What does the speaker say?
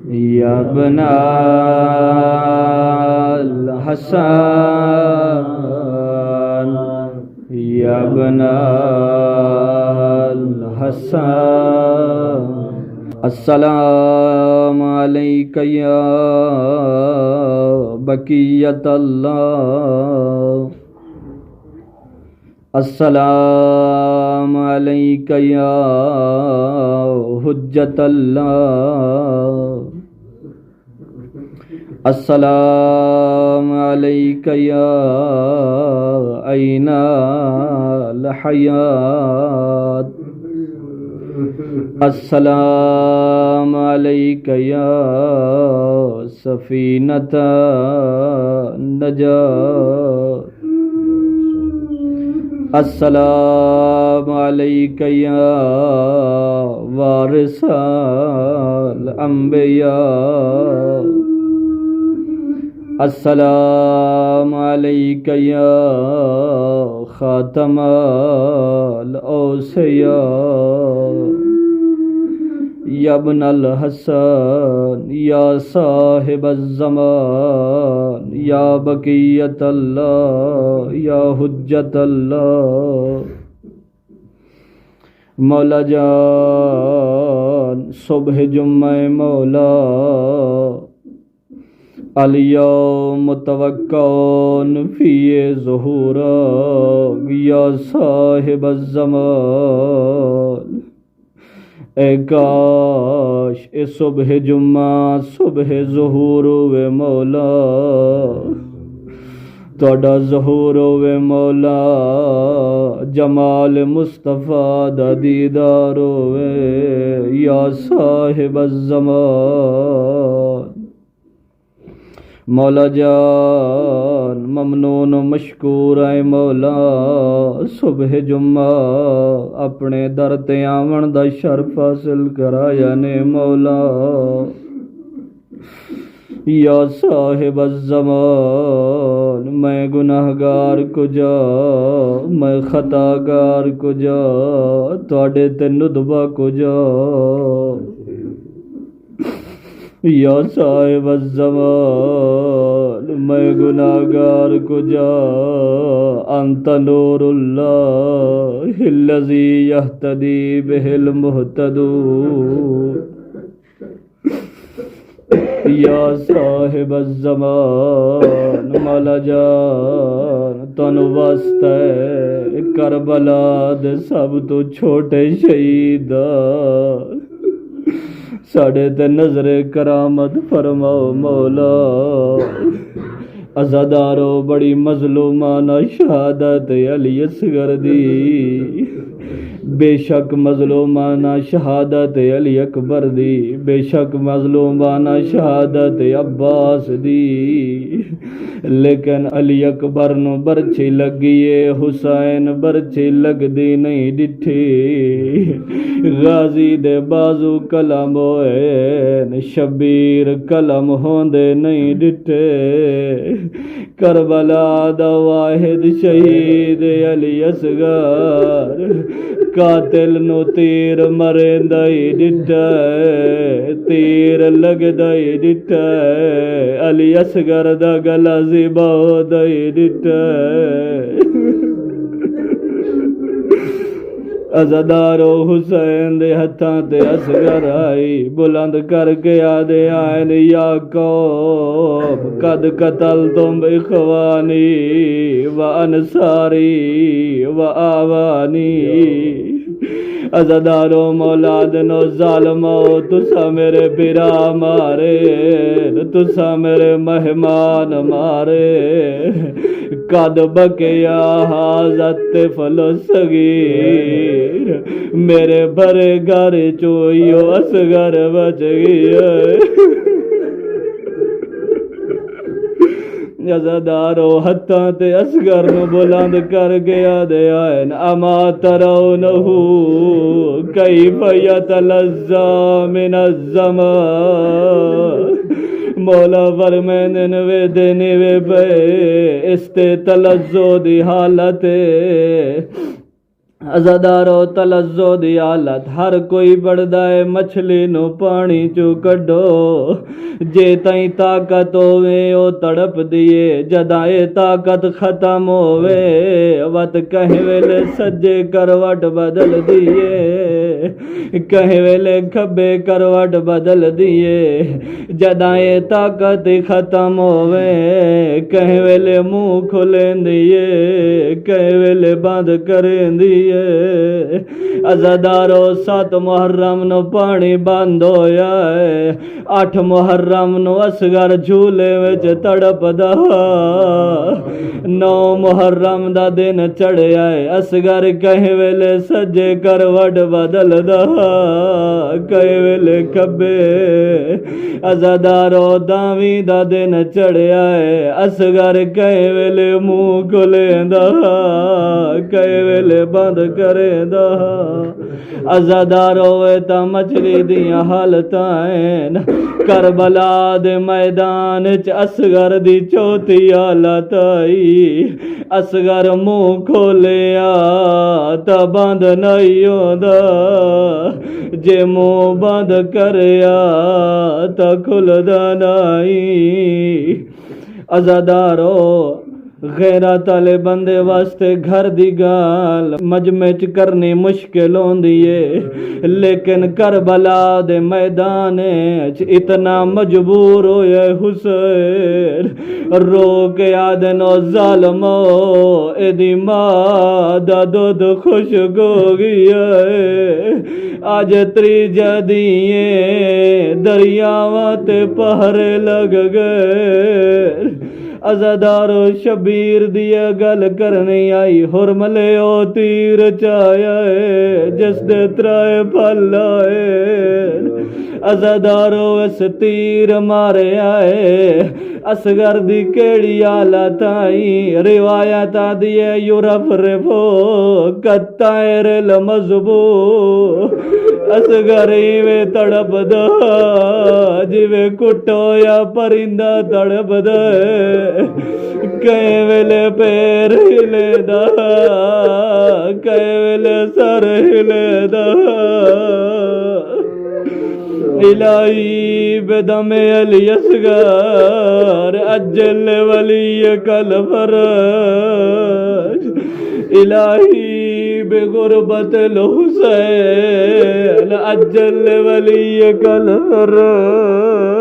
या बनाल हसन या बनाल हसन। अस्सलामु अलैका या बकियतल्लाह। अस्सलामु अलैका या हुज्जतल्लाह। अस्सलामु अलैका या ऐनल हयात। अस्सलामु अलैका या सफीनतन नजात। अस्सलामु अलैका या वारिसल अंबिया। अस्सलामु अलैका या खातमल औसिया। या इब्नल हसन या साहिबज़ ज़मान या बक़ियतल्लाह या हुज्जतल्लाह। मौला जान सुबह जुम्मा मौला अल-यौम तवक्कौन फ़िये ज़ुहूरा या साहिबज़ ज़मान। ए काश ए सुबह जुम्मा सुबह ज़ुहूर वे मौला तोड़ा ज़ुहूर वे मौला जमाल मुस्तफ़ा दा दीदार वे या साहिबज़ ज़मान। मौला जान ममनून मशकूर है मौला सुबह जुम्मा अपने दर ते आवन दा शर्फ हासिल कराया ने मौला या साहिबज़ ज़मान। मैं गुनाहगार कुजा मैं खतागार कुजा तुहाडे ते नुदबा कुजा या साहिबज़ ज़मान। मैं गुनाहगार कुजा अंत नूरुल्लाहिल्लज़ी यहतदी बिहिल मुहतदून। या साहिबज़ ज़मान मौला जान तनु वास्ते करबला दे सब तो छोटे शहीद साढ़े ते नजरे करामत फरमाओ मौला। अज़ादारो बड़ी मजलूमाना शहादत अली असगर दी। बेशक मजलूमाना शहादत अली अकबर दी। बेशक मजलूमाना शहादत अब्बास दी। लेकिन अली अकबर नु बरछी लगी है हुसैन बरछी लगदी नहीं डिठी। गाजी दे बाजू कलम होए शबीर कलम होंदे नहीं डिठे। करबला दा वाहिद शहीद अली असगर कातिल नु तीर मरेंदा ही डिठा तीर लगदा ही डिठा। अली असगर दा गला ज़िबा होदा ही डिठा। अज़ादारो हुसैन दे हत्थां ते असगर आई बुलंद करके आदे आयन या कौम कद कतल तुम इखवानी व अनसारी व आवानी। अज़ादारो मौलाद नो ज़ालमो तुसा मेरे बिरा मारे तुसा मेरे मेहमान मारे। कद बकिया हाज़त फलसगीर मेरे भरे घर चोइयो असगर बच गया। अज़ादारो हत्थां ते असगर नु बुलंद कर गया दे आयन अमा तरौनहु कैफ यतलज़्ज़ा मिनज़्ज़मान। मौला फरमांदे ने वे देने वे पे इस्ते तलज़्ज़ो दी हालत अज़ादारो तलज़्ज़ो दी हालत हर कोई बढ़दा है मछली नू पानी चू कड्डो जे ताई ताकत होवे ओ तड़प दिए जदा ए ताकत खत्म होवे वत कहे वेले सज्जे करवट बदल दिए कहे वेले खब्बे करवट बदल दिए जदा ए ताकत खत्म होवे कहे वेले मुंह खोलें दिए कहे वेले बंद करें दिए अज़ादारो 7 मुहर्रम नो पानी बंद होया है 8 मुहर्रम नो असगर झूले विच तड़पदा 9 मुहर्रम दा दिन चढ़िया है असगर कहे वेले सज्जे करवट बदलदा कहे वेले खब्बे अज़ादारो 10वीं दा दिन चढ़िया है असगर कहे वेले मुंह खुलेंदा कहे वेले बंद करेंदा अज़ादारो ता मछली दियां हालतां हैन करबला दे मैदान च असगर दी चौथी हालत आई असगर मुंह खोलिया ता बंद नहीं होंदा जे मुंह बंद करया ता खुलदा नहीं अज़ादारो गैरत आले बंदे वास्ते घर दी गाल मजमे च करनी मुश्किल होंदी है लेकिन करबला दे मैदान च इतना मजबूर होए हुसैन रो के आदनो जालमो एदी मां दा दुध खुशक हो गया है आज त्रीजा दिए दरियावां ते पहरे लग गए अज़ादारो शबीर दिया गल करने आई हुरमले ओ तीर चाया है जिस दे त्राए फल आए अज़ादारो इस तीर मारे आए असगर दी केड़ी हालत आई रिवायत दिए यूरफ रेफो कत्तायर लमजबू असगर में तड़पदा जिवे कुटो या परिंदा तड़पदा कई वेले पैर हिलेदा कई वेले सर हिलेदा इलाही बेदमे अली असगर अज्जल वली कल फरज इलाही बेगुरबत हुसैन अज्जल वली कल फरज